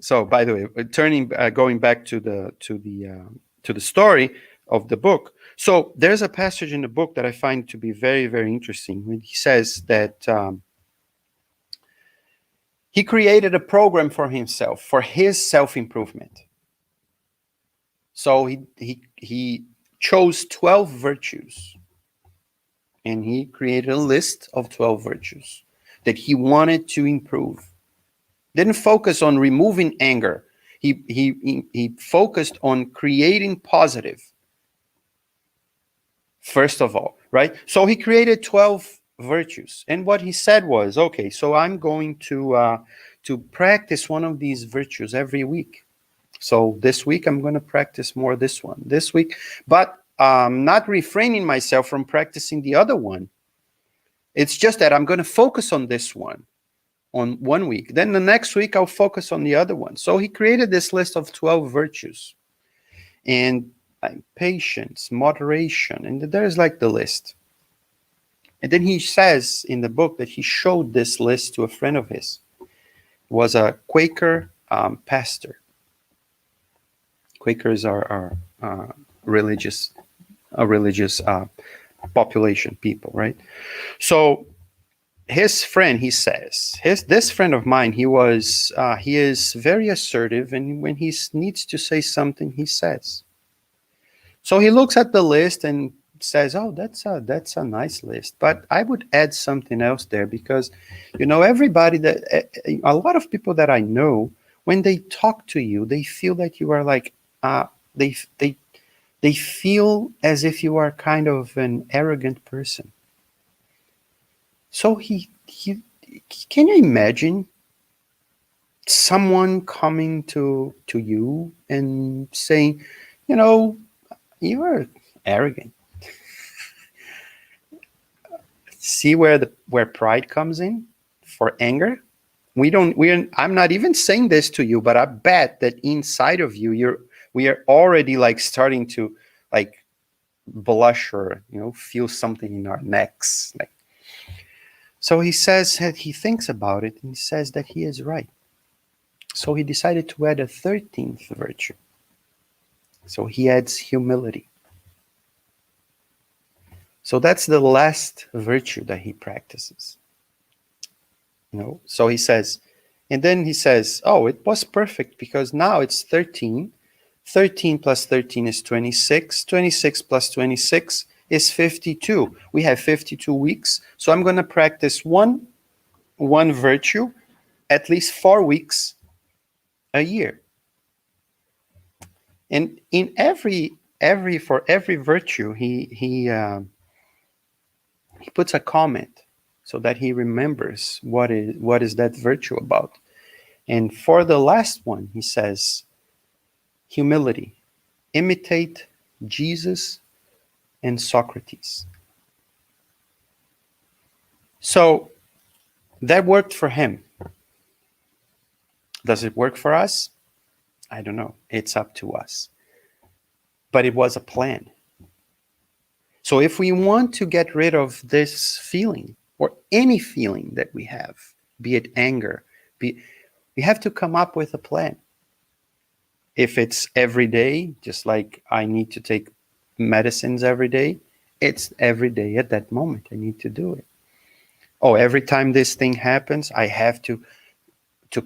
so by the way, going back to the story of the book. So there's a passage in the book that I find to be very, very interesting when he says that he created a program for himself, for his self-improvement. So he chose 12 virtues, and he created a list of 12 virtues that he wanted to improve. Didn't focus on removing anger. He focused on creating positive. First of all, right? So he created 12 virtues. And what he said was, okay, so I'm going to practice one of these virtues every week. So this week, I'm going to practice more this one. This week, but not refraining myself from practicing the other one. It's just that I'm going to focus on this one on 1 week. Then the next week, I'll focus on the other one. So he created this list of 12 virtues. And patience, moderation, and there's like the list. And then he says in the book that he showed this list to a friend of his. It was a Quaker pastor. Quakers are religious population people, right? So his friend, he says, this friend of mine, he is very assertive, and when he needs to say something, he says. So he looks at the list, and says, "Oh, that's a nice list," but I would add something else there because, everybody a lot of people that I know, when they talk to you, they feel that you are like, they they they feel as if you are kind of an arrogant person. So he can you imagine someone coming to you and saying, you know, you are arrogant. See where pride comes in for anger. I'm not even saying this to you, but I bet that inside of you, we are already like starting to like blush or feel something in our necks. Like, so he says that he thinks about it and he says that he is right. So he decided to add a 13th virtue. So he adds humility. So that's the last virtue that he practices. So he says, and then he says, oh, it was perfect because now it's 13. 13 plus 13 is 26. 26 plus 26 is 52. We have 52 weeks. So I'm going to practice one virtue at least 4 weeks a year. And in for every virtue, he puts a comment so that he remembers what is that virtue about. And for the last one, he says, humility. Imitate Jesus and Socrates. So that worked for him. Does it work for us? I don't know. It's up to us. But it was a plan. So if we want to get rid of this feeling or any feeling that we have, be it anger, we have to come up with a plan. If it's every day, just like I need to take medicines every day, it's every day at that moment. I need to do it. Oh, every time this thing happens, I have to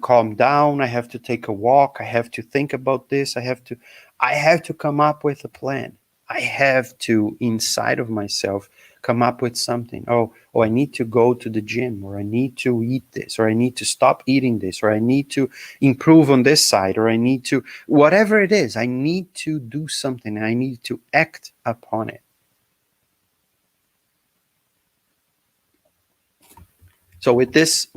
calm down. I have to take a walk. I have to think about this. I have to come up with a plan. I have to, inside of myself, come up with something. Oh, I need to go to the gym, or I need to eat this, or I need to stop eating this, or I need to improve on this side, or I need to, whatever it is, I need to do something. I need to act upon it. So with this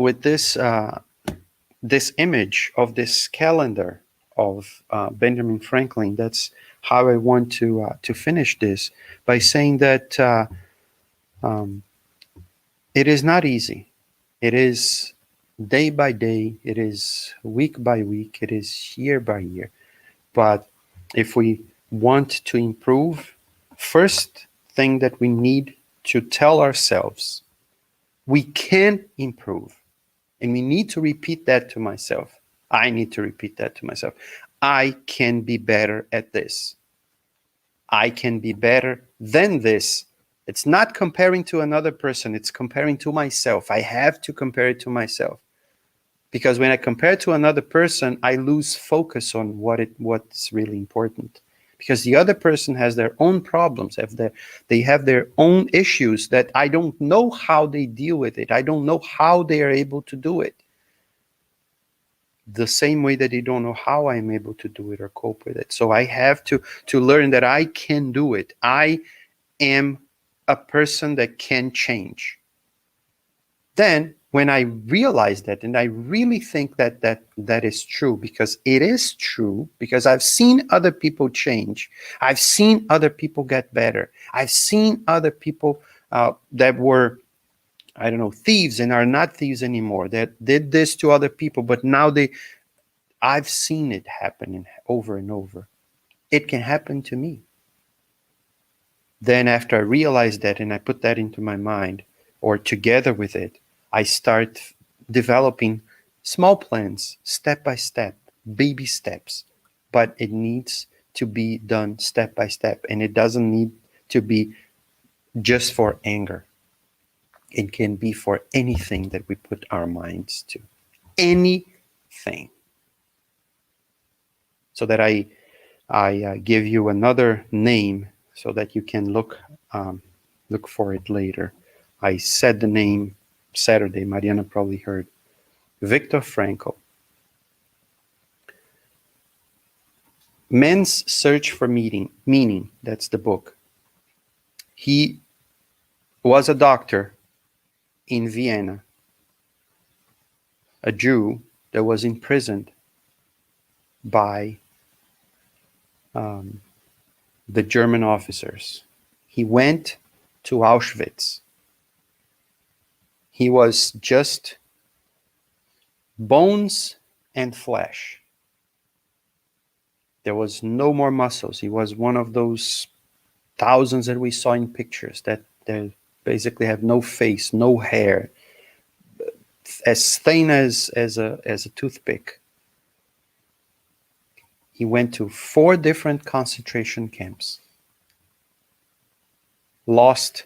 image of this calendar of Benjamin Franklin, that's how I want to finish this, by saying that it is not easy. It is day by day. It is week by week. It is year by year. But if we want to improve, first thing that we need to tell ourselves, we can improve. And we need to repeat that to myself. I need to repeat that to myself. I can be better at this. I can be better than this. It's not comparing to another person. It's comparing to myself. I have to compare it to myself. Because when I compare to another person, I lose focus on what's really important. Because the other person has their own problems. They have their own issues that I don't know how they deal with it. I don't know how they are able to do it. The same way that they don't know how I'm able to do it or cope with it. So I have to learn that I can do it. I am a person that can change. Then when I realize that, and I really think that is true, because it is true, because I've seen other people change. I've seen other people get better. I've seen other people that were, I don't know, thieves and are not thieves anymore, that did this to other people, but now I've seen it happen over and over. It can happen to me. Then after I realize that and I put that into my mind, or together with it, I start developing small plans, step by step, baby steps. But it needs to be done step by step. And it doesn't need to be just for anger. It can be for anything that we put our minds to. Anything. So that I give you another name so that you can look um, look for it later. I said the name Saturday. Mariana probably heard. Viktor Frankl. Men's Search for Meaning. That's the book. He was a doctor in Vienna, a Jew that was imprisoned by um, the German officers. He went to Auschwitz. He was just bones and flesh. There was no more muscles. He was one of those thousands that we saw in pictures that they basically have no face, no hair, as thin as a toothpick. He went to 4 different concentration camps, lost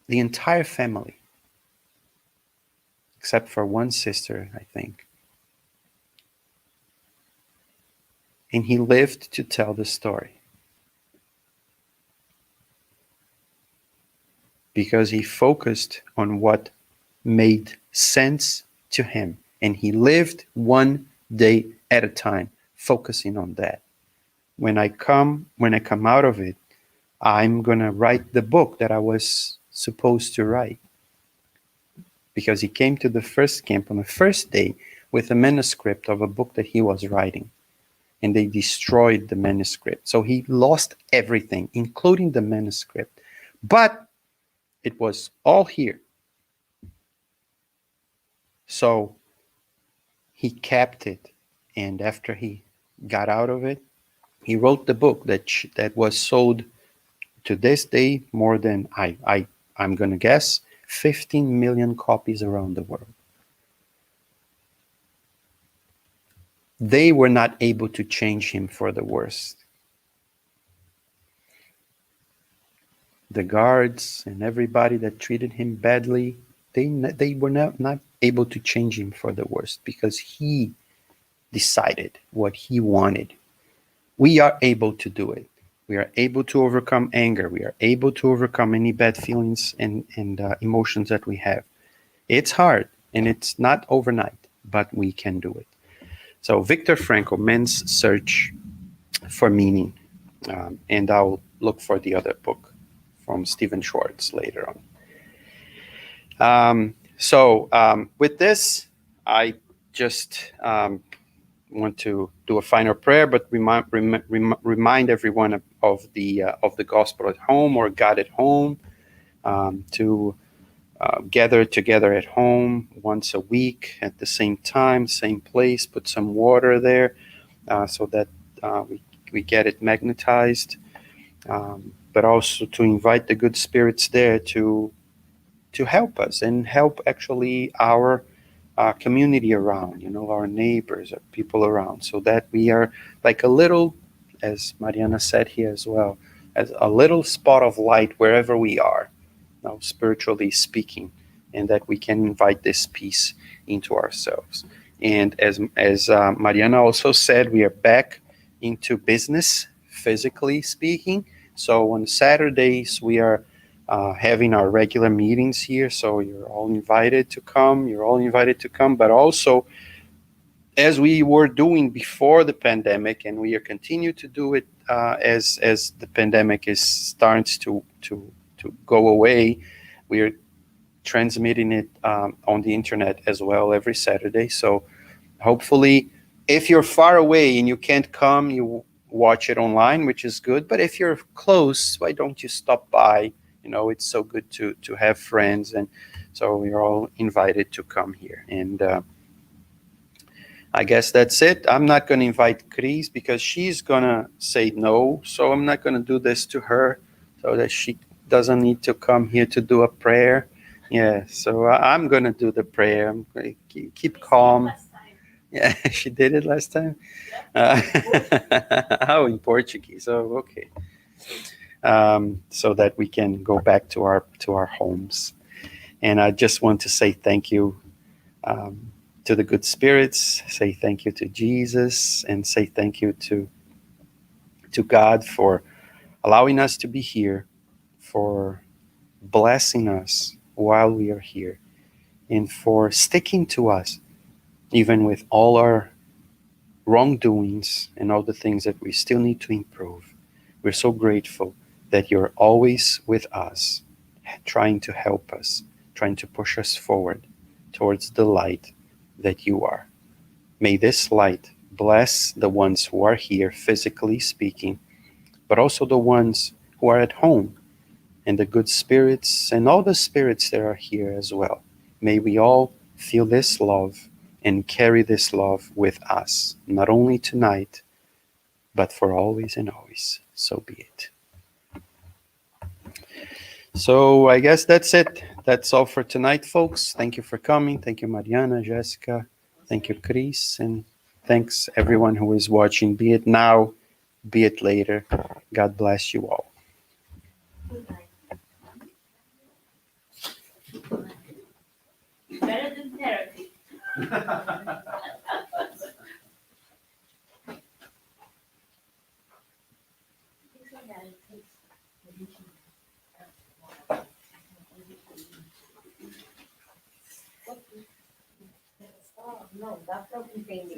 the entire family, except for one sister, I think. And he lived to tell the story. Because he focused on what made sense to him. And he lived one day at a time, focusing on that. When I come out of it, I'm gonna write the book that I was supposed to write. Because he came to the first camp on the first day with a manuscript of a book that he was writing. And they destroyed the manuscript. So he lost everything, including the manuscript. But it was all here. So he kept it. And after he got out of it, he wrote the book that was sold to this day more than, I'm going to guess, 15 million copies around the world. They were not able to change him for the worse. The guards and everybody that treated him badly, they were not able to change him for the worst because he decided what he wanted. We are able to do it. We are able to overcome anger. We are able to overcome any bad feelings and emotions that we have. It's hard and it's not overnight, but we can do it. So Viktor Frankl, Men's Search for Meaning. And I'll look for the other book from Stephen Schwartz later on. With this, I just want to do a final prayer, but remind everyone of the gospel at home or God at home, to gather together at home once a week at the same time, same place. Put some water there so that we get it magnetized, but also to invite the good spirits there to help us and help actually our community around, our neighbors, our people around, so that we are like a little, as Mariana said here as well, as a little spot of light wherever we are, spiritually speaking, and that we can invite this peace into ourselves. And as Mariana also said, we are back into business, physically speaking. So on Saturdays, we are having our regular meetings here. So you're all invited to come. But also, as we were doing before the pandemic, and we are continue to do it as the pandemic starts to go away, we are transmitting it on the internet as well every Saturday. So hopefully, if you're far away and you can't come, you watch it online, which is good. But if you're close, why don't you stop by? It's so good to have friends, and so you're all invited to come here. And I guess that's it. I'm not going to invite Chris because she's going to say no. So I'm not going to do this to her so that she doesn't need to come here to do a prayer. Yeah, so I'm going to do the prayer. I'm going to keep calm. Yeah, she did it last time. Oh, in Portuguese. Oh, okay. So that we can go back to our homes. And I just want to say thank you to the good spirits. Say thank you to Jesus, and say thank you to God for allowing us to be here, for blessing us while we are here, and for sticking to us, even with all our wrongdoings and all the things that we still need to improve. We're so grateful that you're always with us, trying to help us, trying to push us forward towards the light that you are. May this light bless the ones who are here, physically speaking, but also the ones who are at home, and the good spirits and all the spirits that are here as well. May we all feel this love and carry this love with us, not only tonight, but for always and always. So be it. So I guess that's it. That's all for tonight, folks. Thank you for coming. Thank you, Mariana, Jessica. Thank you, Chris. And thanks everyone who is watching, be it now, be it later. God bless you all. Better than therapy. No, that's not contained.